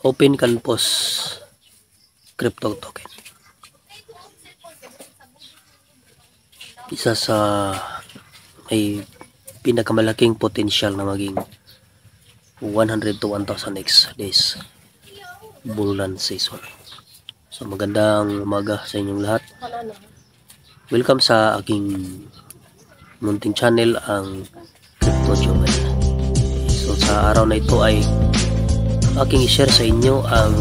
Open Canvas crypto token. Isa sa may pinakamalaking potensyal na maging 100 to 1000x days bull run season. So magandang umaga sa inyong lahat. Welcome sa aking munting channel, ang Crypto Jomel. So sa araw na ito ay aking i-share sa inyo ang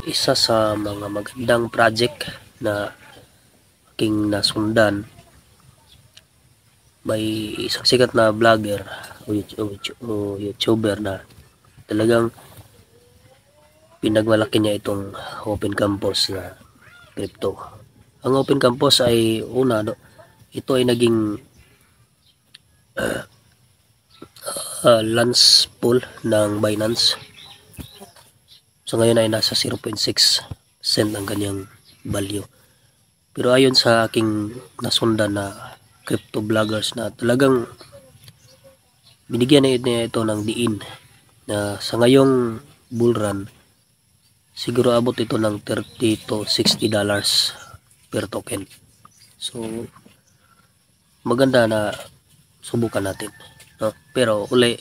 isa sa mga magandang project na aking nasundan. May isang sikat na vlogger o YouTuber na talagang pinagmalaki niya itong Open Canvas na crypto. Ang Open Canvas ay ito ay naging launch pool ng Binance. So ngayon ay nasa 0.6 cent ang kanyang value. Pero ayon sa aking nasundan na crypto vloggers na talagang binigyan niya ito ng diin na sa ngayong bull run siguro abot ito ng 30 to 60 dollars per token. So maganda na subukan natin, no? Pero uli,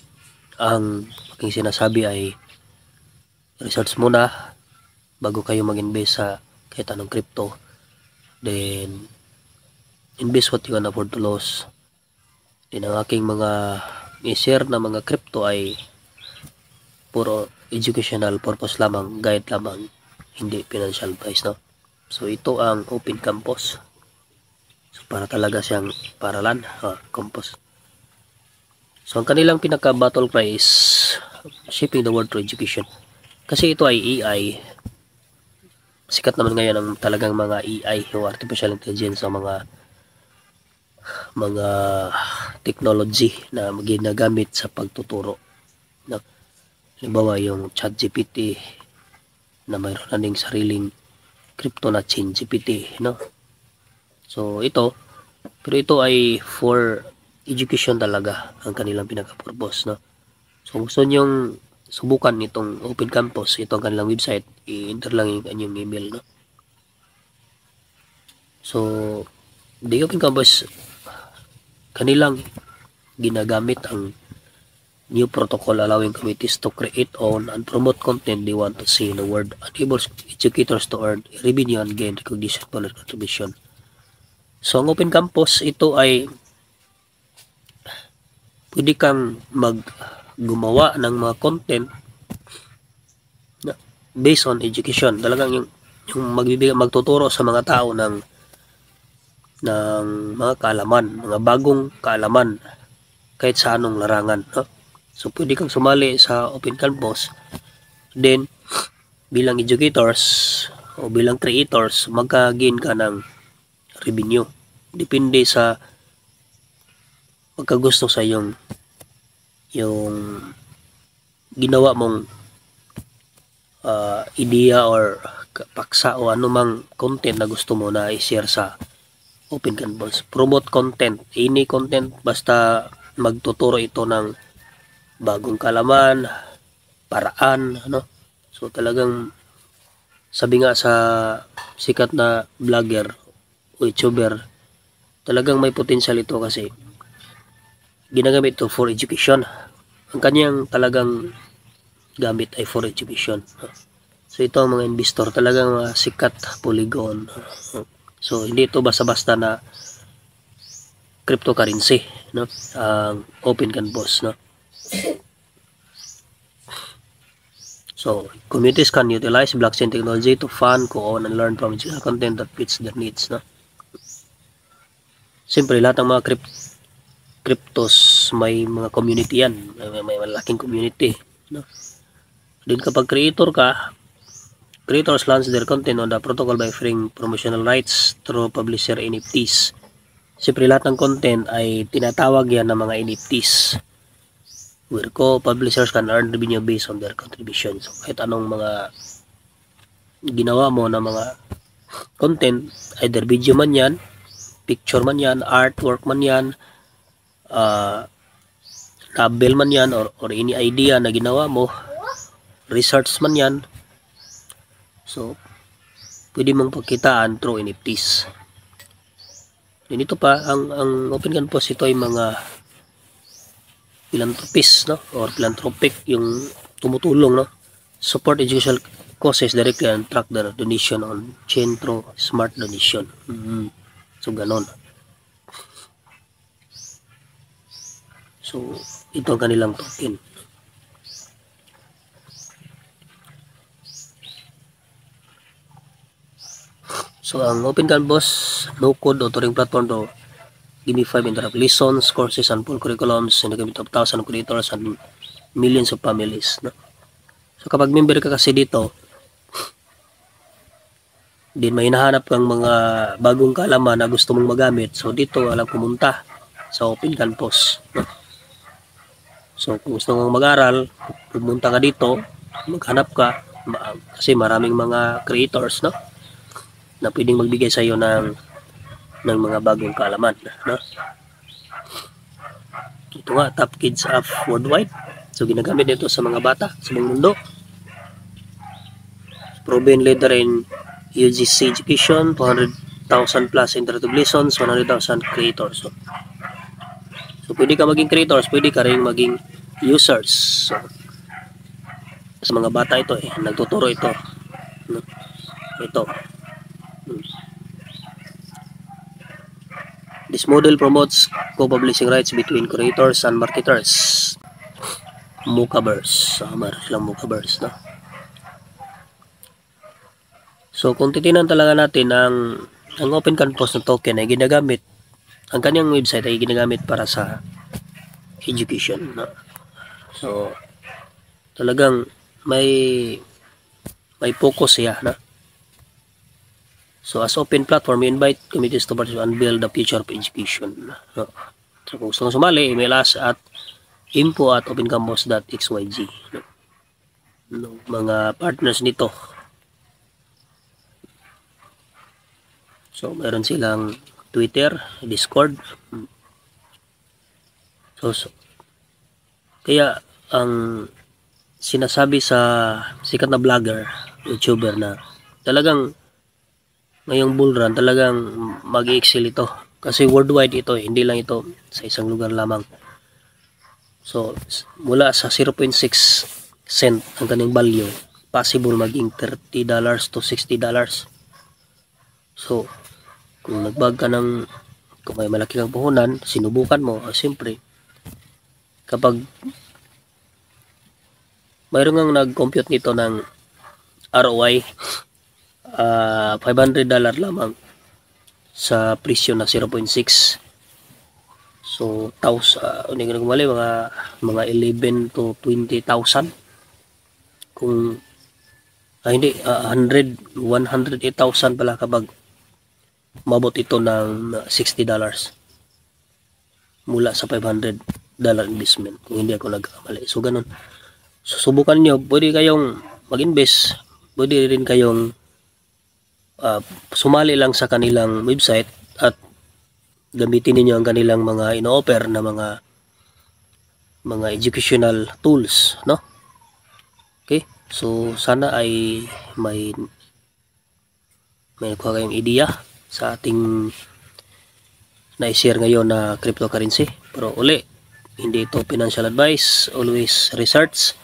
ang aking sinasabi ay research muna bago kayo mag-invest sa kahit anong crypto. Then invest what you can afford to lose. Then ang aking mga i-share na mga crypto ay puro educational purpose lamang, guide lamang, hindi financial advice, no? So ito ang Open Canvas. So para talaga siyang paralan, campus. So ang kanilang pinaka battle cry is shaping the world through education. Kasi ito ay AI. Sikat naman ngayon ang talagang mga AI o artificial intelligence, o mga technology na ginagamit sa pagtuturo, no? Halimbawa yung ChatGPT na mayroon na ding sariling crypto na ChainGPT, no? So pero ito ay for education talaga ang kanilang pinaka-purpose, no? So gusto nyong subukan itong Open Canvas, ito ang kanilang website, i-enter lang yung kanyang email, no? So the Open Canvas, kanilang ginagamit ang new protocol allowing communities to create, own, and promote content they want to see in the world, enables educators to earn revenue and gain recognition for their contribution. So ang Open Canvas, ito ay pwede kang gumawa ng mga content na based on education. Talagang yung magtuturo sa mga tao ng mga kaalaman, mga bagong kaalaman kahit sa anong larangan, no? So pwede kang sumali sa Open Canvas, then bilang educators o bilang creators magka-gain ka ng revenue. Depende sa pagkagusto sa yung ginawa mong idea or paksa o anumang content na gusto mo na i-share sa Open Canvas. Promote content, any content, basta magtuturo ito ng bagong kalaman, paraan, ano? So talagang sabi nga sa sikat na vlogger o YouTuber, talagang may potential ito kasi ginagamit ito for education. Ang kanyang talagang gamit ay for education. So ito ang mga investor, talagang sikat, Polygon. So hindi ito basta-basta na cryptocurrency, no? Ang Open Canvas, no? So communities can utilize blockchain technology to fund, co-own, and learn from educational content that fits their needs, no? Siyempre lahat ng mga cryptos may mga community yan, may malaking community, no? Din kapag creators launch their content on the protocol by offering promotional rights through publisher NFTs. Siyempre lahat ng content ay tinatawag yan ng mga NFTs, where co-publishers can earn revenue based on their contributions. So kahit anong mga ginawa mo na mga content, either video man yan, picture man yan, artwork man yan, novel man yan, or any idea na ginawa mo, research man yan. So, pwede mong pagkitaan through NFTs. Yun, ito pa, ang Open Canvas, ito ay mga philanthropist, no? Or philanthropic, yung tumutulong, no? Support educational causes directly and track the donation on chain through smart donation. So, ganon. So, ito ang kanilang token. So, ang Open Canvas, no-code authoring platform to gamify interactive lessons, courses, and full curriculums in the community of thousands of creators and millions of families. No? So, kapag member ka kasi dito, din may hinahanap kang mga bagong kaalaman na gusto mong magamit. So, dito alam pumunta sa Open Canvas. No? So, kung gusto mong mag-aral, pumunta ka dito, maghanap ka, kasi maraming mga creators, no? Na pwedeng magbigay sa iyo ng mga bagong kaalaman, no? Ito nga, Top Kids App worldwide. So ginagamit nito sa mga bata sa buong mundo. Proven leader in UGC education, 200,000 plus interactive lessons, 100,000 creators. So pwede ka maging creators, pwede ka rin maging users. So, sa mga bata ito nagtuturo ito, no? Ito. This model promotes co-publishing rights between creators and marketers. Mookverse. Meron silang Mookverse, no? So, kung titinan talaga natin ang Open Canvas na token ay ginagamit, ang kanyang website ay ginagamit para sa education, no? So, talagang may focus siya, no? So, as open platform, we invite communities to participate and build the future of education. No? So, kung gusto sumali, email us at info@opencampus.xyz. No? No, mga partners nito. So, meron silang Twitter, Discord. So, kaya, ang sinasabi sa sikat na vlogger, YouTuber na talagang ngayong bull run talagang mag-excel ito kasi worldwide ito, hindi lang ito sa isang lugar lamang. So mula sa 0.6 cent ang kanyang value, possible maging $30 to $60. So kung nagbag ka ng, kung may malaki kang puhunan, sinubukan mo, siyempre kapag mayroon ngang nag-compute nito ng ROI, $500 lamang sa presyo na 0.6. So, hindi ko nagmali, mga 11 to 20,000. Kung, hindi, 108,000 pala kapag mabot ito ng $60 mula sa $500 investment, kung hindi ako nagkamali. So, ganun. So, subukan nyo, pwede kayong mag-invest, pwede rin kayong sumali lang sa kanilang website at gamitin niyo ang kanilang mga ino-offer na mga educational tools, no? Okay? So sana ay may nakuha kayong ideya sa ating na-share ngayon na cryptocurrency. Pero uli, hindi ito financial advice, always research.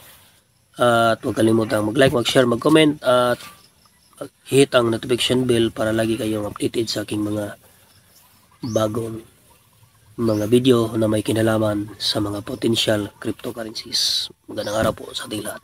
At huwag kalimutang mag-like, mag-share, mag-comment at hit ang notification bell para lagi kayong updated sa aking mga bagong mga video na may kinalaman sa mga potential cryptocurrencies. Magandang araw po sa ating lahat.